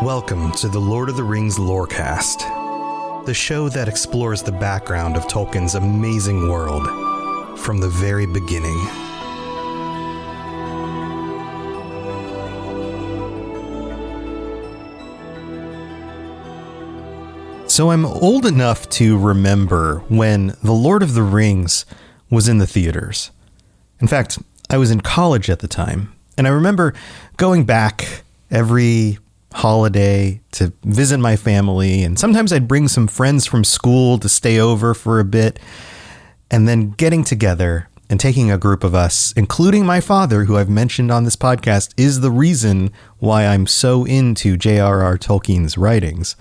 Welcome to the Lord of the Rings Lorecast, the show that explores the background of Tolkien's amazing world from the very beginning. So I'm old enough to remember when The Lord of the Rings was in the theaters. In fact, I was in college at the time, and I remember going back every holiday to visit my family, and sometimes I'd bring some friends from school to stay over for a bit, and then getting together and taking a group of us, including my father, who I've mentioned on this podcast, is the reason why I'm so into J.R.R. Tolkien's writings.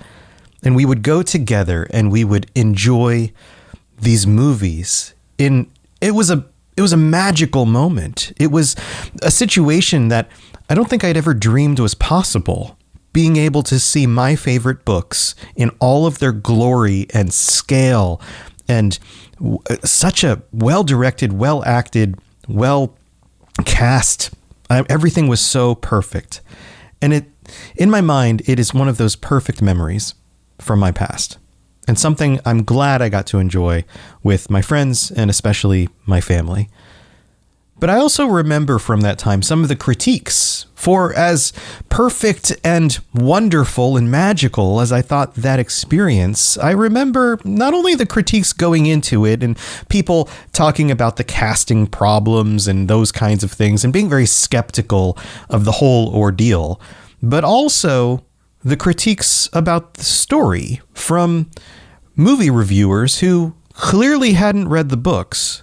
And we would go together and we would enjoy these movies. It was a magical moment. It was a situation that I don't think I'd ever dreamed was possible. Being able to see my favorite books in all of their glory and scale, and such a well-directed, well-acted, well-cast. Everything was so perfect. And in my mind, it is one of those perfect memories from my past, and something I'm glad I got to enjoy with my friends and especially my family. But I also remember from that time some of the critiques. For as perfect and wonderful and magical as I thought that experience, I remember not only the critiques going into it and people talking about the casting problems and those kinds of things and being very skeptical of the whole ordeal, but also the critiques about the story from movie reviewers who clearly hadn't read the books.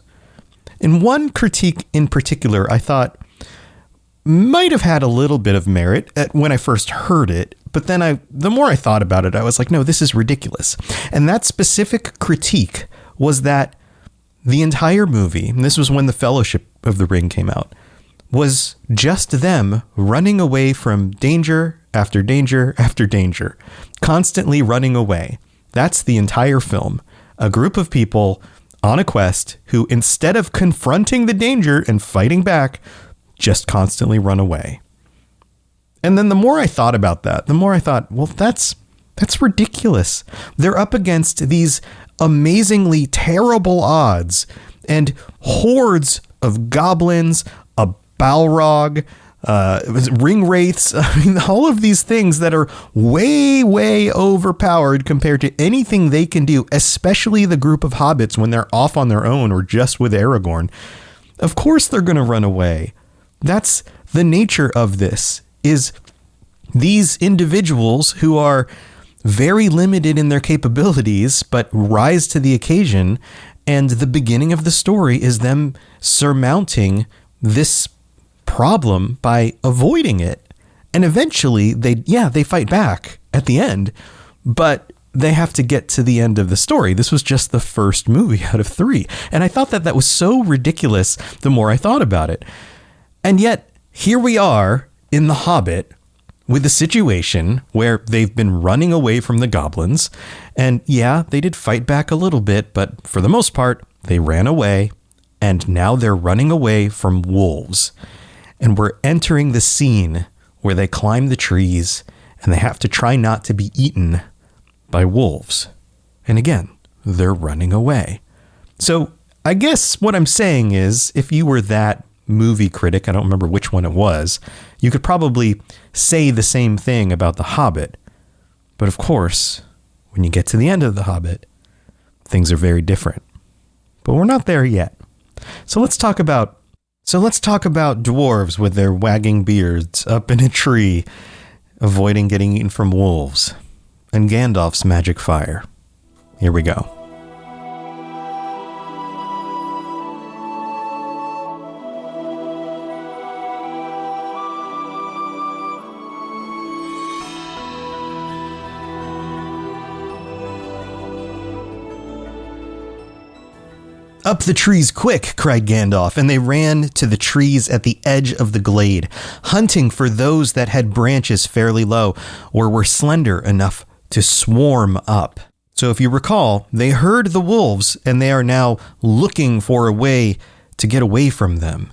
And one critique in particular I thought might have had a little bit of merit when I first heard it, but then the more I thought about it, I was like, no, this is ridiculous. And that specific critique was that the entire movie, and this was when The Fellowship of the Ring came out, was just them running away from danger after danger after danger, constantly running away. That's the entire film. A group of people on a quest who, instead of confronting the danger and fighting back, just constantly run away. And then the more I thought about that, the more I thought, well, that's ridiculous. They're up against these amazingly terrible odds and hordes of goblins, a Balrog, ring wraiths. I mean, all of these things that are way, way overpowered compared to anything they can do, especially the group of hobbits when they're off on their own or just with Aragorn. Of course they're going to run away. That's the nature of this, is these individuals who are very limited in their capabilities, but rise to the occasion. And the beginning of the story is them surmounting this problem by avoiding it. And eventually they fight back at the end, but they have to get to the end of the story. This was just the first movie out of 3. And I thought that was so ridiculous the more I thought about it. And yet here we are in The Hobbit with a situation where they've been running away from the goblins. And yeah, they did fight back a little bit, but for the most part, they ran away. And now they're running away from wolves. And we're entering the scene where they climb the trees and they have to try not to be eaten by wolves. And again, they're running away. So I guess what I'm saying is, if you were that movie critic, I don't remember which one it was, you could probably say the same thing about The Hobbit. But of course, when you get to the end of The Hobbit, things are very different. But we're not there yet. So let's talk about dwarves with their wagging beards up in a tree, avoiding getting eaten from wolves, and Gandalf's magic fire. Here we go. "Up the trees quick," cried Gandalf, and they ran to the trees at the edge of the glade, hunting for those that had branches fairly low or were slender enough to swarm up. So if you recall, they heard the wolves and they are now looking for a way to get away from them.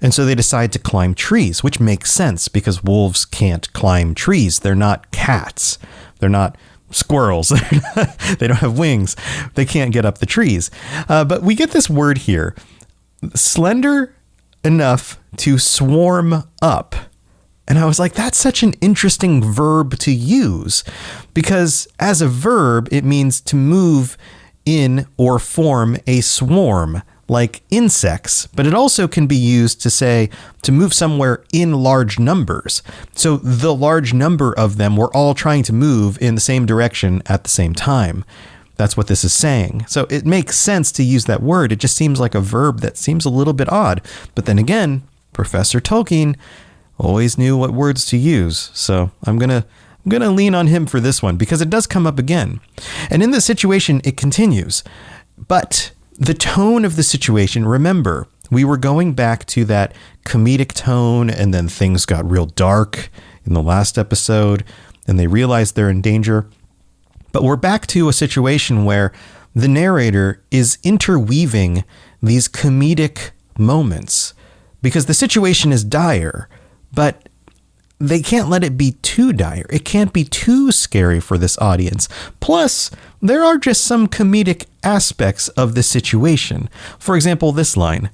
And so they decide to climb trees, which makes sense because wolves can't climb trees. They're not cats. They're not squirrels. They don't have wings. They can't get up the trees. But we get this word here, slender enough to swarm up. And I was like, that's such an interesting verb to use, because as a verb, it means to move in or form a swarm, like insects, but it also can be used to say to move somewhere in large numbers. So the large number of them were all trying to move in the same direction at the same time. That's what this is saying. So it makes sense to use that word. It just seems like a verb that seems a little bit odd. But then again, Professor Tolkien always knew what words to use. So I'm going to lean on him for this one because it does come up again. And in this situation, it continues. But the tone of the situation, remember, we were going back to that comedic tone, and then things got real dark in the last episode, and they realized they're in danger. But we're back to a situation where the narrator is interweaving these comedic moments because the situation is dire, but they can't let it be too dire. It can't be too scary for this audience. Plus, there are just some comedic aspects of the situation. For example, this line,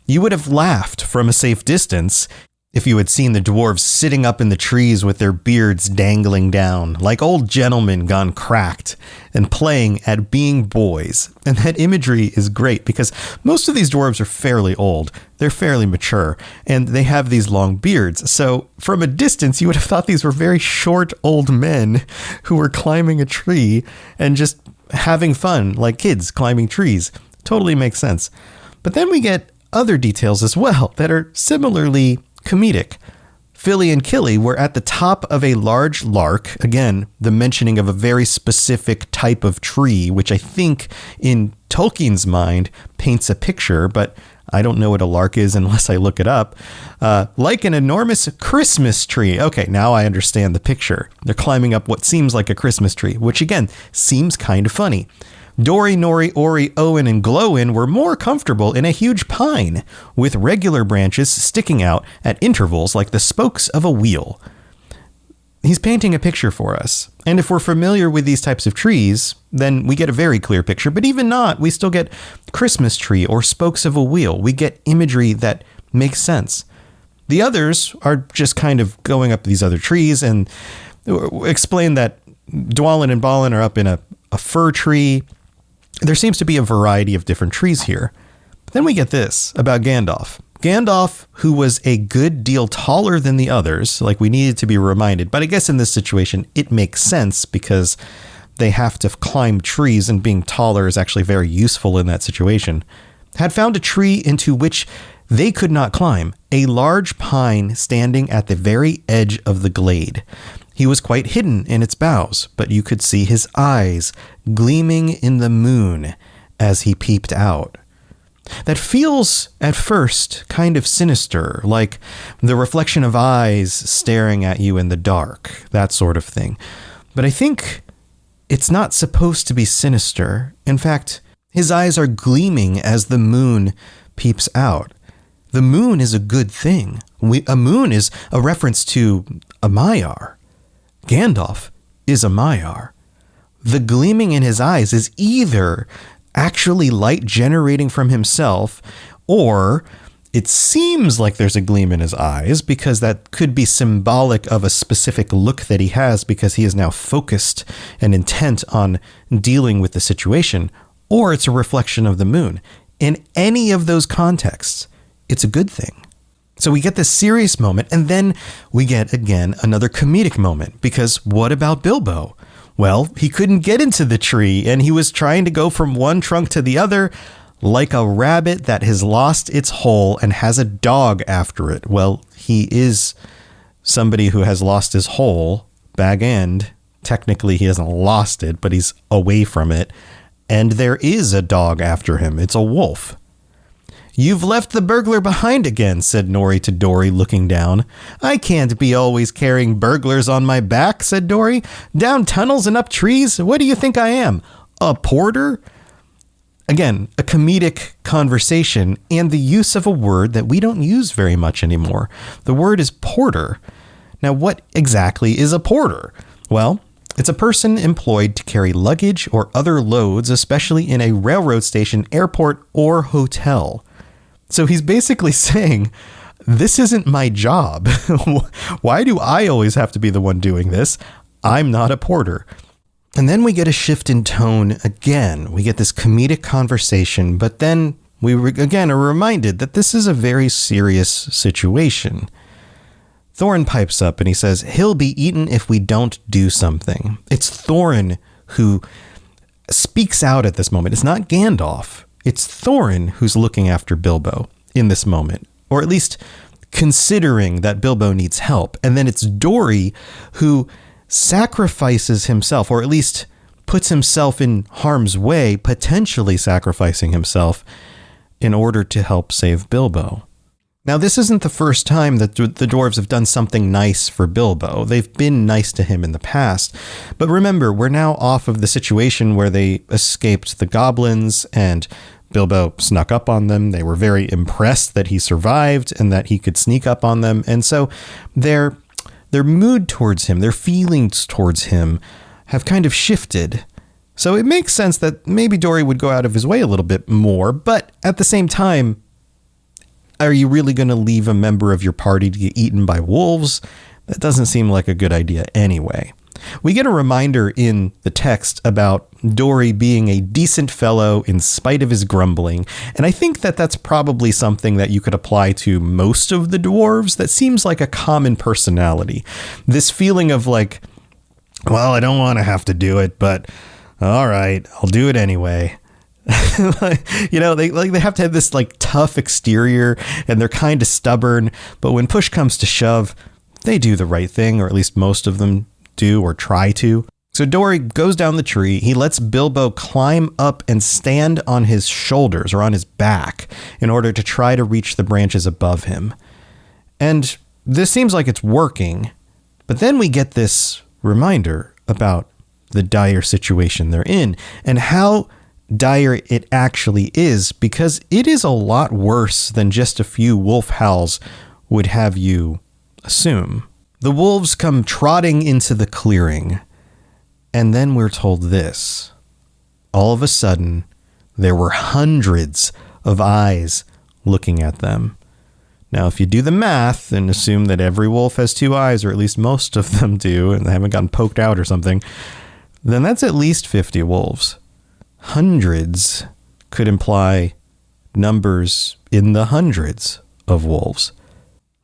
you would have laughed from a safe distance if you had seen the dwarves sitting up in the trees with their beards dangling down, like old gentlemen gone cracked, and playing at being boys. And that imagery is great because most of these dwarves are fairly old. They're fairly mature, and they have these long beards. So from a distance, you would have thought these were very short old men who were climbing a tree and just having fun, like kids climbing trees. Totally makes sense. But then we get other details as well that are similarly comedic. Philly and Killy were at the top of a large lark. Again, the mentioning of a very specific type of tree, which I think in Tolkien's mind paints a picture, but I don't know what a lark is unless I look it up. Like an enormous Christmas tree. Okay, now I understand the picture. They're climbing up what seems like a Christmas tree, which again, seems kind of funny. Dory, Nori, Ori, Owen, and Glowin were more comfortable in a huge pine, with regular branches sticking out at intervals like the spokes of a wheel. He's painting a picture for us. And if we're familiar with these types of trees, then we get a very clear picture. But even not, we still get Christmas tree or spokes of a wheel. We get imagery that makes sense. The others are just kind of going up these other trees and explain that Dwalin and Balin are up in a fir tree. There seems to be a variety of different trees here. But then we get this about Gandalf. Gandalf, who was a good deal taller than the others, like we needed to be reminded, but I guess in this situation, it makes sense because they have to climb trees and being taller is actually very useful in that situation, had found a tree into which they could not climb, a large pine standing at the very edge of the glade. He was quite hidden in its boughs, but you could see his eyes gleaming in the moon as he peeped out. That feels, at first, kind of sinister, like the reflection of eyes staring at you in the dark, that sort of thing. But I think it's not supposed to be sinister. In fact, his eyes are gleaming as the moon peeps out. The moon is a good thing. A moon is a reference to a Maiar. Gandalf is a Maiar. The gleaming in his eyes is either actually light generating from himself, or it seems like there's a gleam in his eyes because that could be symbolic of a specific look that he has because he is now focused and intent on dealing with the situation, or it's a reflection of the moon. In any of those contexts, it's a good thing. So we get this serious moment, and then we get, again, another comedic moment, because what about Bilbo? Well, he couldn't get into the tree, and he was trying to go from one trunk to the other like a rabbit that has lost its hole and has a dog after it. Well, he is somebody who has lost his hole, bag end. Technically, he hasn't lost it, but he's away from it, and there is a dog after him. It's a wolf. "You've left the burglar behind again," said Nori to Dory, looking down. "I can't be always carrying burglars on my back," said Dory. "Down tunnels and up trees? What do you think I am? A porter?" Again, a comedic conversation and the use of a word that we don't use very much anymore. The word is porter. Now, what exactly is a porter? Well, it's a person employed to carry luggage or other loads, especially in a railroad station, airport, or hotel. So he's basically saying, this isn't my job. Why do I always have to be the one doing this? I'm not a porter. And then we get a shift in tone again. We get this comedic conversation, but then we again are reminded that this is a very serious situation. Thorin pipes up and he says, he'll be eaten if we don't do something. It's Thorin who speaks out at this moment. It's not Gandalf. It's Thorin who's looking after Bilbo in this moment, or at least considering that Bilbo needs help. And then it's Dori who sacrifices himself, or at least puts himself in harm's way, potentially sacrificing himself in order to help save Bilbo. Now, this isn't the first time that the dwarves have done something nice for Bilbo. They've been nice to him in the past. But remember, we're now off of the situation where they escaped the goblins and Bilbo snuck up on them. They were very impressed that he survived and that he could sneak up on them. And so their mood towards him, their feelings towards him have kind of shifted. So it makes sense that maybe Dori would go out of his way a little bit more, but at the same time, are you really going to leave a member of your party to get eaten by wolves? That doesn't seem like a good idea anyway. We get a reminder in the text about Dori being a decent fellow in spite of his grumbling. And I think that that's probably something that you could apply to most of the dwarves. That seems like a common personality. This feeling of like, well, I don't want to have to do it, but all right, I'll do it anyway. You know, they have to have this like tough exterior and they're kind of stubborn. But when push comes to shove, they do the right thing, or at least most of them do or try to. So Dori goes down the tree. He lets Bilbo climb up and stand on his shoulders or on his back in order to try to reach the branches above him. And this seems like it's working. But then we get this reminder about the dire situation they're in and how dire it actually is, because it is a lot worse than just a few wolf howls would have you assume. The wolves come trotting into the clearing, and then we're told this. All of a sudden, there were hundreds of eyes looking at them. Now, if you do the math and assume that every wolf has two eyes, or at least most of them do, and they haven't gotten poked out or something, then that's at least 50 wolves. Hundreds could imply numbers in the hundreds of wolves.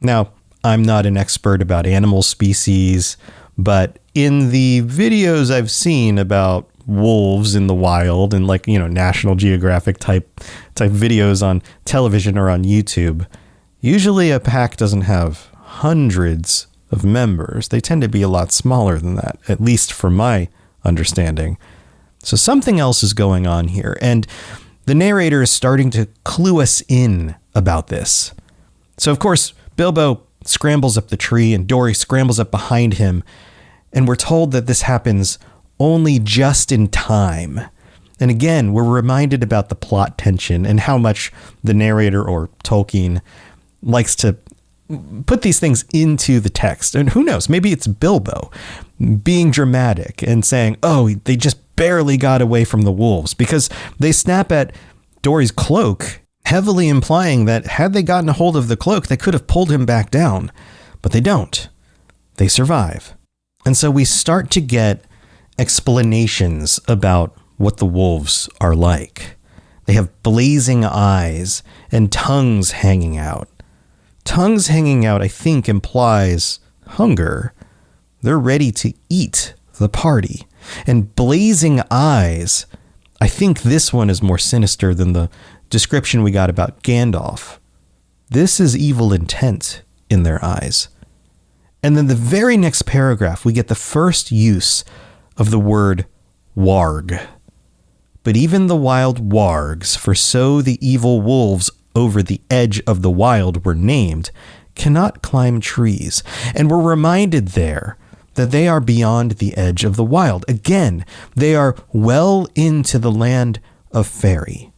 Now, I'm not an expert about animal species, but in the videos I've seen about wolves in the wild and like, you know, National Geographic type videos on television or on YouTube, usually a pack doesn't have hundreds of members. They tend to be a lot smaller than that, at least from my understanding. So something else is going on here, and the narrator is starting to clue us in about this. So of course, Bilbo scrambles up the tree and Dori scrambles up behind him, and we're told that this happens only just in time. And again, we're reminded about the plot tension and how much the narrator or Tolkien likes to put these things into the text. And who knows, maybe it's Bilbo being dramatic and saying, oh, they just barely got away from the wolves, because they snap at Dori's cloak, heavily implying that had they gotten a hold of the cloak, they could have pulled him back down, but they don't. They survive. And so we start to get explanations about what the wolves are like. They have blazing eyes and tongues hanging out. Tongues hanging out, I think, implies hunger. They're ready to eat the party. And blazing eyes, I think this one is more sinister than the description we got about Gandalf. This is evil intent in their eyes. And then the very next paragraph, we get the first use of the word warg. But even the wild wargs, for so the evil wolves over the edge of the wild were named, cannot climb trees. And we're reminded there that they are beyond the edge of the wild. Again, they are well into the land of fairy.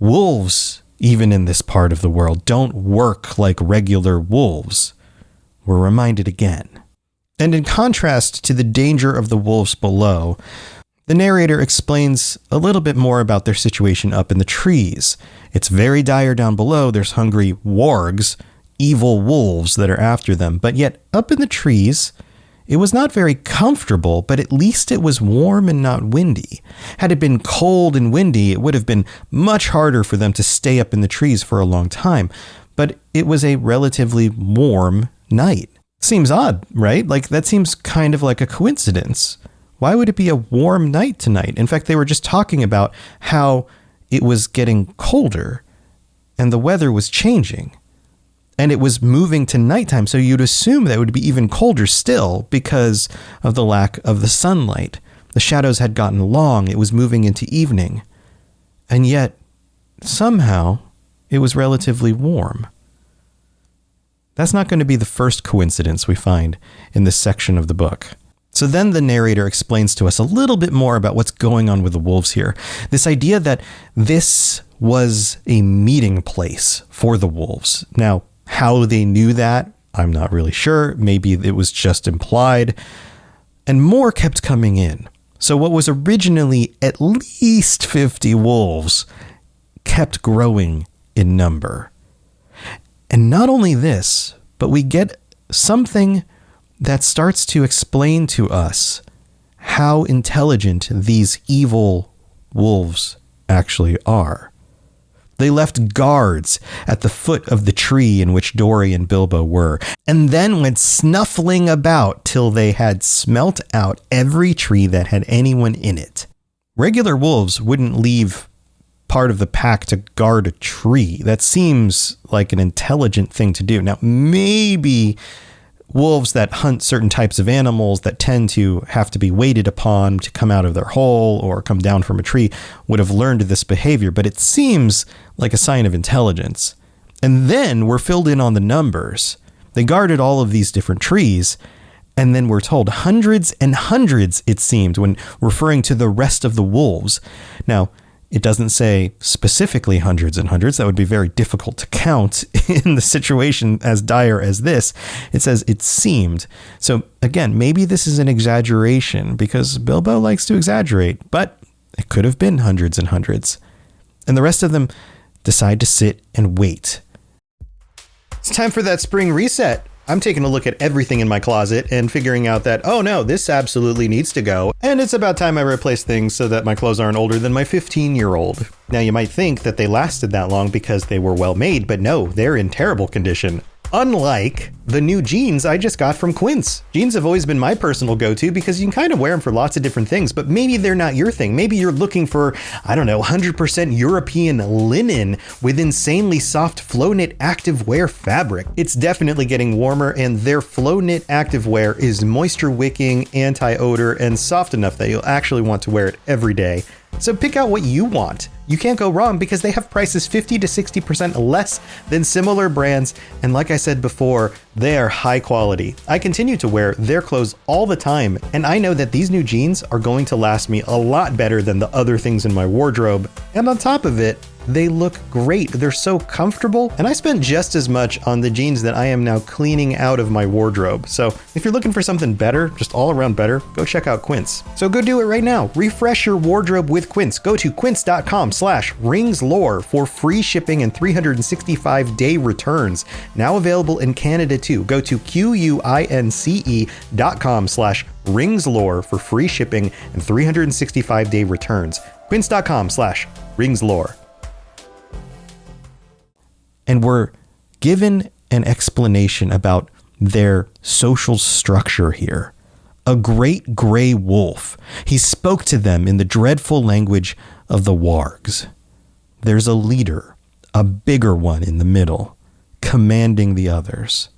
wolves, even in this part of the world, don't work like regular wolves. We're reminded again. And in contrast to the danger of the wolves below, the narrator explains a little bit more about their situation up in the trees. It's very dire down below. There's hungry wargs, evil wolves that are after them. But yet up in the trees, it was not very comfortable, but at least it was warm and not windy. Had it been cold and windy, it would have been much harder for them to stay up in the trees for a long time. But it was a relatively warm night. Seems odd, right? Like that seems kind of like a coincidence. Why would it be a warm night tonight? In fact, they were just talking about how it was getting colder and the weather was changing and it was moving to nighttime. So you'd assume that it would be even colder still because of the lack of the sunlight. The shadows had gotten long. It was moving into evening. And yet somehow it was relatively warm. That's not going to be the first coincidence we find in this section of the book. So then the narrator explains to us a little bit more about what's going on with the wolves here. This idea that this was a meeting place for the wolves. Now, how they knew that, I'm not really sure. Maybe it was just implied. And more kept coming in. So what was originally at least 50 wolves kept growing in number. And not only this, but we get something that starts to explain to us how intelligent these evil wolves actually are. They left guards at the foot of the tree in which Dory and Bilbo were, and then went snuffling about till they had smelt out every tree that had anyone in it. Regular wolves wouldn't leave part of the pack to guard a tree. That seems like an intelligent thing to do. Now, maybe wolves that hunt certain types of animals that tend to have to be waited upon to come out of their hole or come down from a tree would have learned this behavior, but it seems like a sign of intelligence. And then we're filled in on the numbers. They guarded all of these different trees, and then we're told hundreds and hundreds, it seemed, when referring to the rest of the wolves. Now, it doesn't say specifically hundreds and hundreds. That would be very difficult to count in the situation as dire as this. It says it seemed. So again, maybe this is an exaggeration because Bilbo likes to exaggerate, but it could have been hundreds and hundreds. And the rest of them decide to sit and wait. It's time for that spring reset. I'm taking a look at everything in my closet and figuring out that, oh no, this absolutely needs to go. And it's about time I replace things so that my clothes aren't older than my 15-year-old. Now you might think that they lasted that long because they were well made, but no, they're in terrible condition. Unlike the new jeans I just got from Quince. Jeans have always been my personal go-to because you can kind of wear them for lots of different things, but maybe they're not your thing. Maybe you're looking for, 100% European linen with insanely soft flow knit activewear fabric. It's definitely getting warmer, and their flow knit activewear is moisture wicking, anti-odor, and soft enough that you'll actually want to wear it every day. So pick out what you want. You can't go wrong because they have prices 50 to 60% less than similar brands. And like I said before, they are high quality. I continue to wear their clothes all the time, and I know that these new jeans are going to last me a lot better than the other things in my wardrobe. And on top of it, they look great. They're so comfortable, and I spent just as much on the jeans that I am now cleaning out of my wardrobe. So if you're looking for something better, just all around better, go check out Quince. So go do it right now. Refresh your wardrobe with Quince. Go to quince.com/ringslore for free shipping and 365-day returns. Now available in Canada too. Go to quince.com/ringslore for free shipping and 365-day returns. Quince.com/ringslore. And we're given an explanation about their social structure here. A great gray wolf. He spoke to them in the dreadful language of the Wargs. There's a leader, a bigger one in the middle, commanding the others.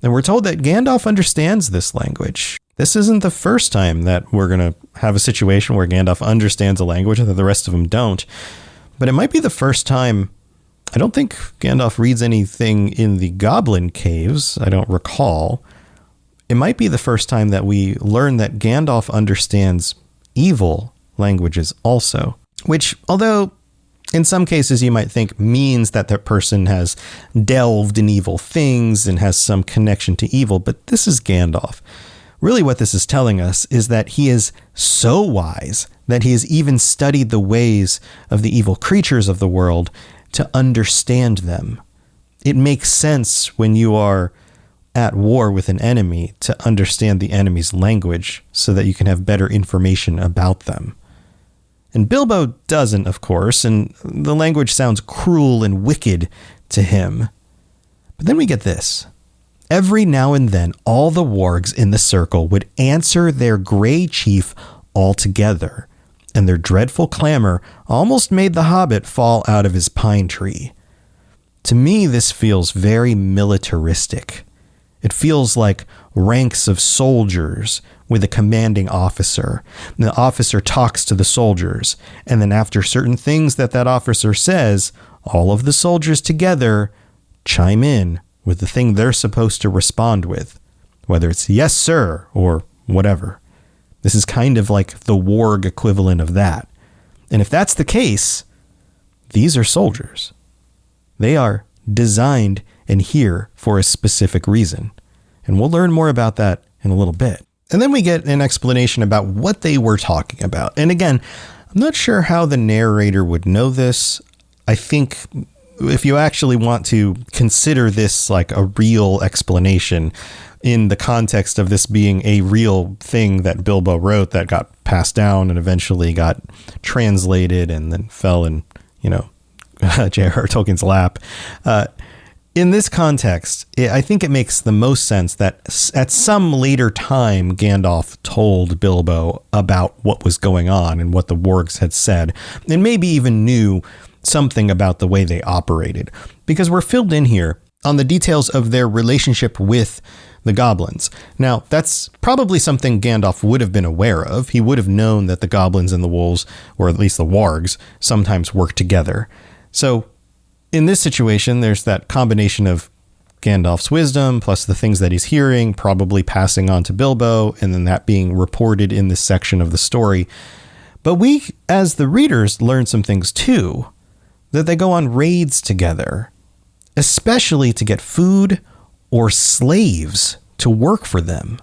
And we're told that Gandalf understands this language. This isn't the first time that we're going to have a situation where Gandalf understands a language and that the rest of them don't. But it might be the first time. I don't think Gandalf reads anything in the Goblin Caves. I don't recall. It might be the first time that we learn that Gandalf understands evil languages also, which, although in some cases you might think means that that person has delved in evil things and has some connection to evil, but this is Gandalf. Really what this is telling us is that he is so wise that he has even studied the ways of the evil creatures of the world to understand them. It makes sense when you are at war with an enemy to understand the enemy's language so that you can have better information about them. And Bilbo doesn't, of course, and the language sounds cruel and wicked to him. But then we get this. Every now and then, all the wargs in the circle would answer their gray chief all together, and their dreadful clamor almost made the hobbit fall out of his pine tree. To me, this feels very militaristic. It feels like ranks of soldiers with a commanding officer. And the officer talks to the soldiers, and then after certain things that officer says, all of the soldiers together chime in with the thing they're supposed to respond with, whether it's yes, sir, or whatever. This is kind of like the warg equivalent of that. And if that's the case, these are soldiers. They are designed and here for a specific reason. And we'll learn more about that in a little bit. And then we get an explanation about what they were talking about. And again, I'm not sure how the narrator would know this. I think if you actually want to consider this like a real explanation in the context of this being a real thing that Bilbo wrote that got passed down and eventually got translated and then fell in, J.R.R. Tolkien's lap. In this context, I think it makes the most sense that at some later time, Gandalf told Bilbo about what was going on and what the wargs had said, and maybe even knew something about the way they operated, because we're filled in here on the details of their relationship with the goblins. Now, that's probably something Gandalf would have been aware of. He would have known that the goblins and the wolves, or at least the wargs, sometimes work together. So in this situation, there's that combination of Gandalf's wisdom plus the things that he's hearing, probably passing on to Bilbo, and then that being reported in this section of the story. But we, as the readers, learn some things too, that they go on raids together, especially to get food or slaves to work for them.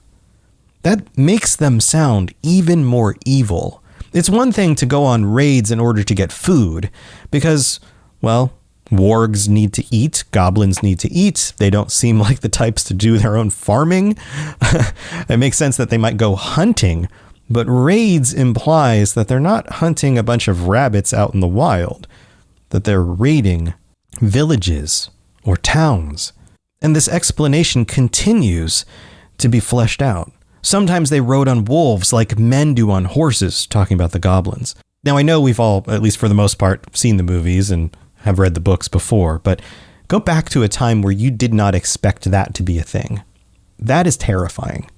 That makes them sound even more evil. It's one thing to go on raids in order to get food, because, well, wargs need to eat, goblins need to eat. They don't seem like the types to do their own farming. It makes sense that they might go hunting, but raids implies that they're not hunting a bunch of rabbits out in the wild, that they're raiding villages or towns. And this explanation continues to be fleshed out. Sometimes they rode on wolves like men do on horses, talking about the goblins. Now, I know we've all, at least for the most part, seen the movies and have read the books before, but go back to a time where you did not expect that to be a thing. That is terrifying.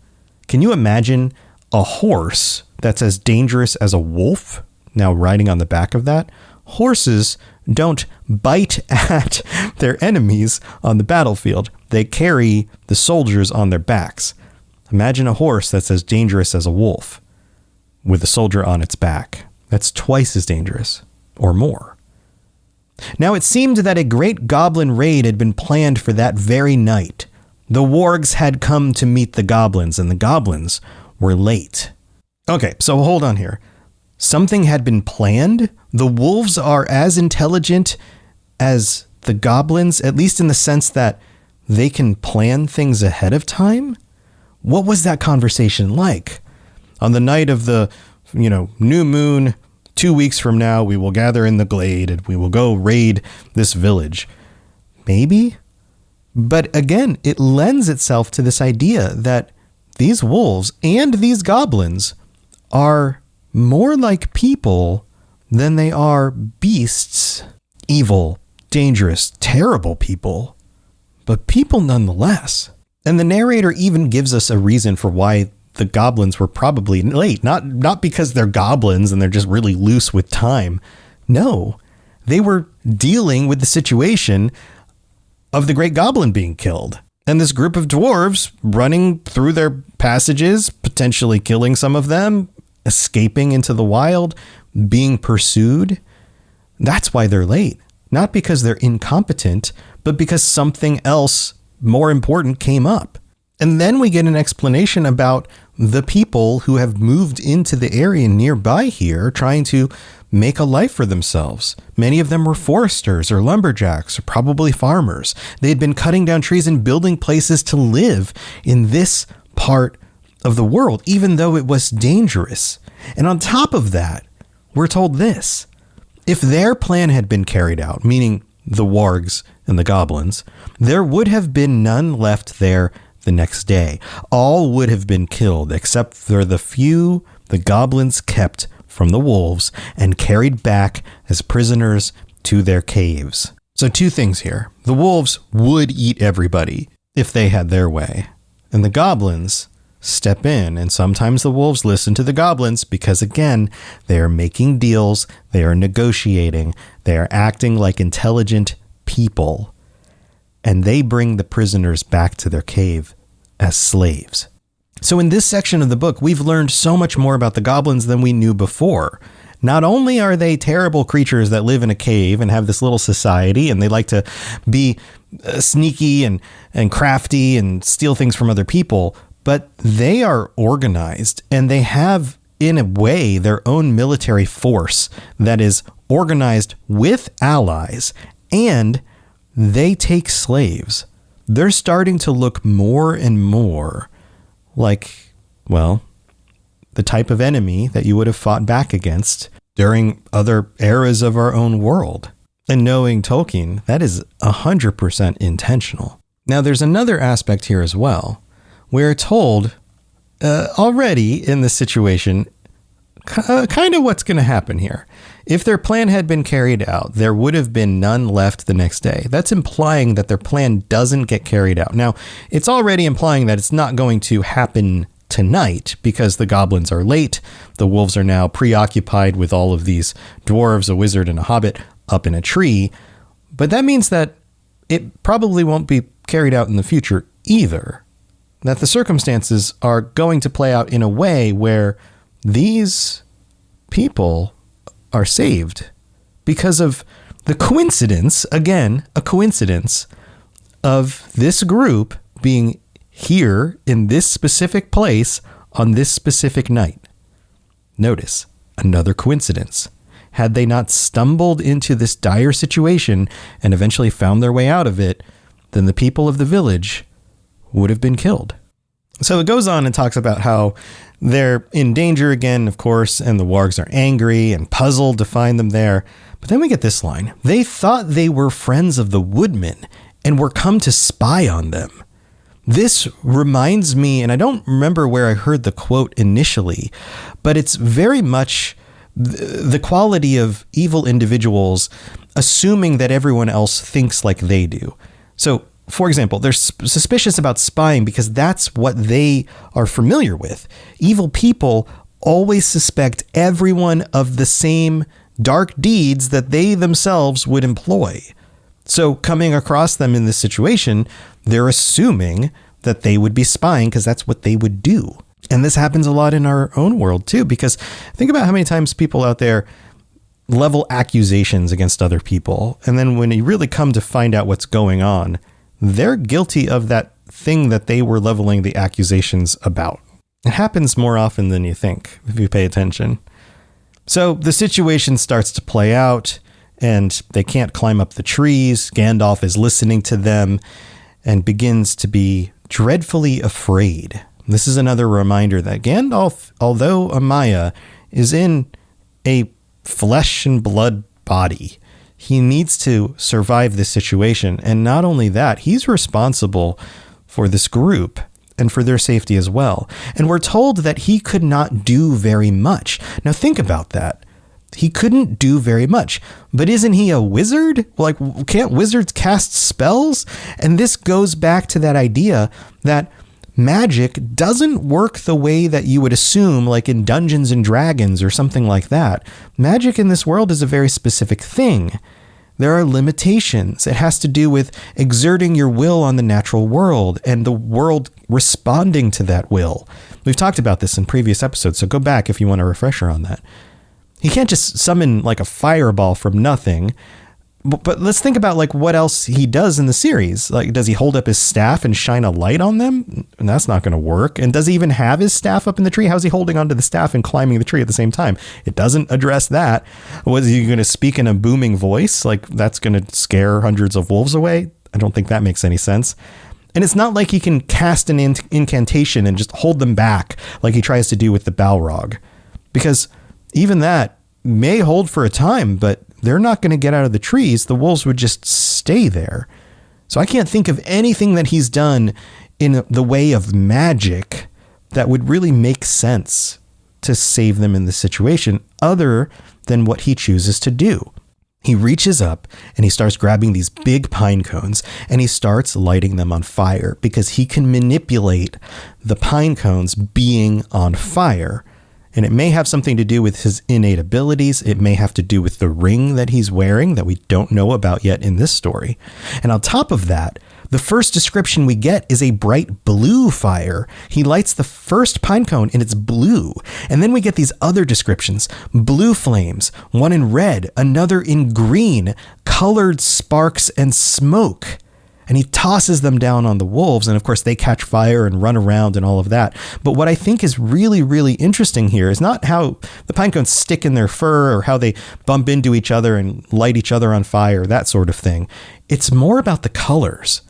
Can you imagine a horse that's as dangerous as a wolf now riding on the back of that? Horses don't bite at their enemies on the battlefield. They carry the soldiers on their backs. Imagine a horse that's as dangerous as a wolf with a soldier on its back. That's twice as dangerous, or more. Now, it seemed that a great goblin raid had been planned for that very night. The wargs had come to meet the goblins, and the goblins were late. Okay, so hold on here. Something had been planned? The wolves are as intelligent as the goblins, at least in the sense that they can plan things ahead of time? What was that conversation like? On the night of the, new moon, 2 weeks from now, we will gather in the glade and we will go raid this village. Maybe? But again, it lends itself to this idea that these wolves and these goblins are more like people than they are beasts. Evil, dangerous, terrible people, but people nonetheless. And the narrator even gives us a reason for why the goblins were probably late. Not because they're goblins and they're just really loose with time. No, they were dealing with the situation of the great goblin being killed. And this group of dwarves running through their passages, potentially killing some of them, escaping into the wild, being pursued. That's why they're late. Not because they're incompetent, but because something else more important came up. And then we get an explanation about the people who have moved into the area nearby here trying to make a life for themselves. Many of them were foresters or lumberjacks or probably farmers. They had been cutting down trees and building places to live in this part of the world, even though it was dangerous. And on top of that, we're told this. If their plan had been carried out, meaning the wargs and the goblins, there would have been none left there the next day. All would have been killed except for the few the goblins kept from the wolves and carried back as prisoners to their caves. So 2 things here. The wolves would eat everybody if they had their way. And the goblins step in, and sometimes the wolves listen to the goblins because, again, they are making deals, they are negotiating, they are acting like intelligent people, and they bring the prisoners back to their cave as slaves. So in this section of the book, we've learned so much more about the goblins than we knew before. Not only are they terrible creatures that live in a cave and have this little society, and they like to be sneaky and crafty and steal things from other people, but they are organized, and they have, in a way, their own military force that is organized with allies, and they take slaves. They're starting to look more and more like, well, the type of enemy that you would have fought back against during other eras of our own world. And knowing Tolkien, that is 100% intentional. Now, there's another aspect here as well. We're told already in this situation kind of what's going to happen here. If their plan had been carried out, there would have been none left the next day. That's implying that their plan doesn't get carried out. Now, it's already implying that it's not going to happen tonight because the goblins are late. The wolves are now preoccupied with all of these dwarves, a wizard, and a hobbit up in a tree. But that means that it probably won't be carried out in the future either. That the circumstances are going to play out in a way where these people are saved because of the coincidence, again, a coincidence of this group being here in this specific place on this specific night. Notice, another coincidence. Had they not stumbled into this dire situation and eventually found their way out of it, then the people of the village would have been killed. So it goes on and talks about how they're in danger again, of course, and the wargs are angry and puzzled to find them there. But then we get this line. They thought they were friends of the woodmen and were come to spy on them. This reminds me, and I don't remember where I heard the quote initially, but it's very much the quality of evil individuals assuming that everyone else thinks like they do. So, for example, they're suspicious about spying because that's what they are familiar with. Evil people always suspect everyone of the same dark deeds that they themselves would employ. So coming across them in this situation, they're assuming that they would be spying because that's what they would do. And this happens a lot in our own world too, because think about how many times people out there level accusations against other people. And then when you really come to find out what's going on, they're guilty of that thing that they were leveling the accusations about. It happens more often than you think if you pay attention. So the situation starts to play out and they can't climb up the trees. Gandalf is listening to them and begins to be dreadfully afraid. This is another reminder that Gandalf, although a Maya, is in a flesh and blood body. He needs to survive this situation. And not only that, he's responsible for this group and for their safety as well. And we're told that he could not do very much. Now think about that. He couldn't do very much. But isn't he a wizard? Like, can't wizards cast spells? And this goes back to that idea that magic doesn't work the way that you would assume, like in Dungeons and Dragons or something like that. Magic in this world is a very specific thing. There are limitations. It has to do with exerting your will on the natural world and the world responding to that will. We've talked about this in previous episodes, so go back if you want a refresher on that. He can't just summon like a fireball from nothing. But let's think about like what else he does in the series. Like, does he hold up his staff and shine a light on them? And that's not going to work. And does he even have his staff up in the tree? How's he holding onto the staff and climbing the tree at the same time? It doesn't address that. Was he going to speak in a booming voice? Like, that's going to scare hundreds of wolves away? I don't think that makes any sense. And it's not like he can cast an incantation and just hold them back like he tries to do with the Balrog. Because even that may hold for a time, but they're not going to get out of the trees. The wolves would just stay there. So I can't think of anything that he's done in the way of magic that would really make sense to save them in this situation other than what he chooses to do. He reaches up and he starts grabbing these big pine cones and he starts lighting them on fire because he can manipulate the pine cones being on fire. And it may have something to do with his innate abilities. It may have to do with the ring that he's wearing that we don't know about yet in this story. And on top of that, the first description we get is a bright blue fire. He lights the first pine cone and it's blue. And then we get these other descriptions: blue flames, one in red, another in green, colored sparks and smoke. And he tosses them down on the wolves. And of course, they catch fire and run around and all of that. But what I think is really, really interesting here is not how the pinecones stick in their fur or how they bump into each other and light each other on fire, that sort of thing. It's more about the colors.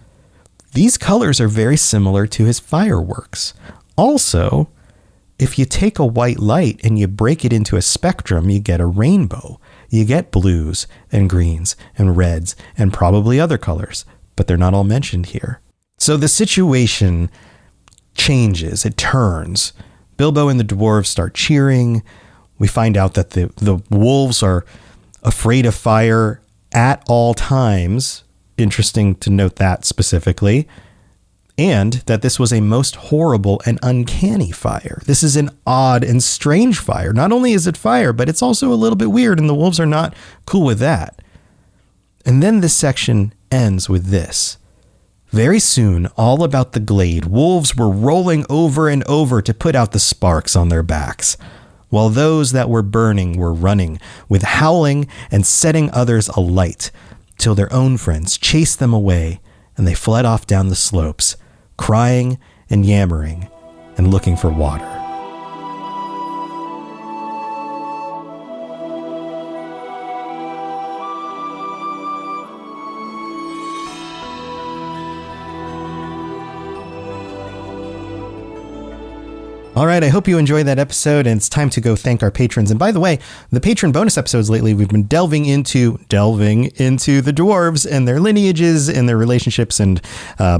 These colors are very similar to his fireworks. Also, if you take a white light and you break it into a spectrum, you get a rainbow. You get blues and greens and reds and probably other colors, but they're not all mentioned here. So the situation changes, it turns. Bilbo and the dwarves start cheering. We find out that the wolves are afraid of fire at all times. Interesting to note that specifically. And that this was a most horrible and uncanny fire. This is an odd and strange fire. Not only is it fire, but it's also a little bit weird, and the wolves are not cool with that. And then this section ends with this. Very soon, all about the glade, wolves were rolling over and over to put out the sparks on their backs, while those that were burning were running, with howling and setting others alight, till their own friends chased them away, and they fled off down the slopes, crying and yammering and looking for water. All right, I hope you enjoyed that episode, and it's time to go thank our patrons. And by the way, the patron bonus episodes lately, we've been delving into the dwarves and their lineages and their relationships, and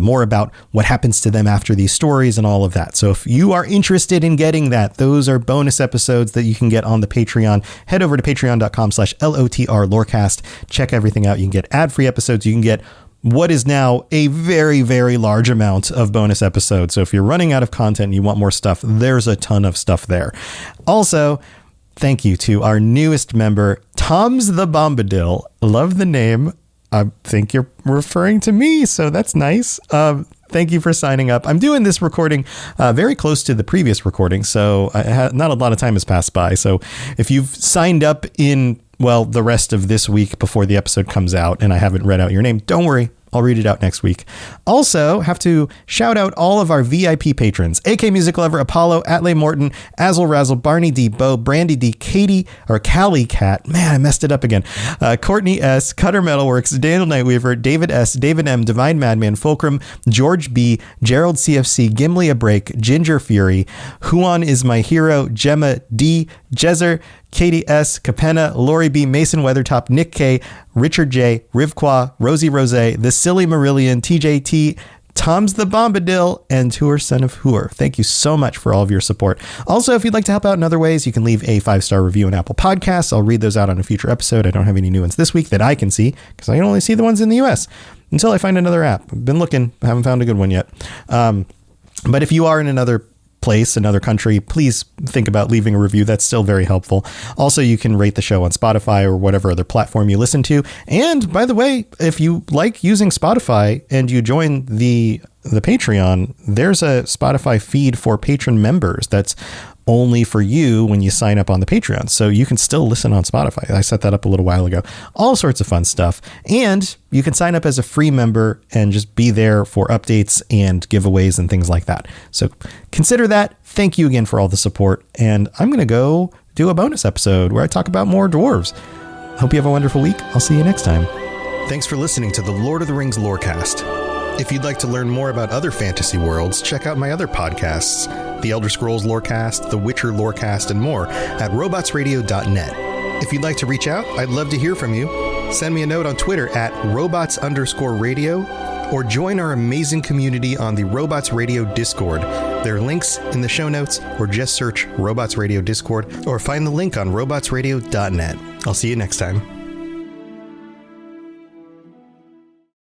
more about what happens to them after these stories and all of that. So if you are interested in getting that, those are bonus episodes that you can get on the Patreon. Head over to patreon.com/LOTR Lorecast. Check everything out. You can get ad-free episodes. You can get what is now a very, very large amount of bonus episodes. So if you're running out of content and you want more stuff, there's a ton of stuff there. Also, thank you to our newest member, Tom's the Bombadil. Love the name. I think you're referring to me, so that's nice. Thank you for signing up. I'm doing this recording very close to the previous recording, so not a lot of time has passed by. So if you've signed up in the rest of this week before the episode comes out and I haven't read out your name, don't worry. I'll read it out next week. Also, have to shout out all of our VIP patrons: AK Music Lover, Apollo, Atley Morton, Azzle Razzle, Barney D, Bo, Brandy D, Katie, or Callie Cat. Man, I messed it up again. Courtney S, Cutter Metalworks, Daniel Nightweaver, David S, David M, Divine Madman, Fulcrum, George B, Gerald CFC, Gimli a Break, Ginger Fury, Huon is my hero, Gemma D, Jezer, Katie S, Capenna, Lori B, Mason Weathertop, Nick K, Richard J, Rivqua, Rosie Rose, The Silly Marillion, TJT, Tom's the Bombadil, and Tour Son of Hoor. Thank you so much for all of your support. Also, if you'd like to help out in other ways, you can leave a 5-star review on Apple Podcasts. I'll read those out on a future episode. I don't have any new ones this week that I can see because I can only see the ones in the US until I find another app. I've been looking, I haven't found a good one yet. But if you are in another place, another country, please think about leaving a review. That's still very helpful. Also, you can rate the show on Spotify or whatever other platform you listen to. And by the way, if you like using Spotify and you join the Patreon, there's a Spotify feed for patron members that's only for you when you sign up on the Patreon. So you can still listen on Spotify. I set that up a little while ago. All sorts of fun stuff. And you can sign up as a free member and just be there for updates and giveaways and things like that. So consider that. Thank you again for all the support. And I'm going to go do a bonus episode where I talk about more dwarves. Hope you have a wonderful week. I'll see you next time. Thanks for listening to the Lord of the Rings Lorecast. If you'd like to learn more about other fantasy worlds, check out my other podcasts, The Elder Scrolls Lorecast, The Witcher Lorecast, and more at robotsradio.net. If you'd like to reach out, I'd love to hear from you. Send me a note on Twitter at robots_radio or join our amazing community on the Robots Radio Discord. There are links in the show notes, or just search Robots Radio Discord or find the link on robotsradio.net. I'll see you next time.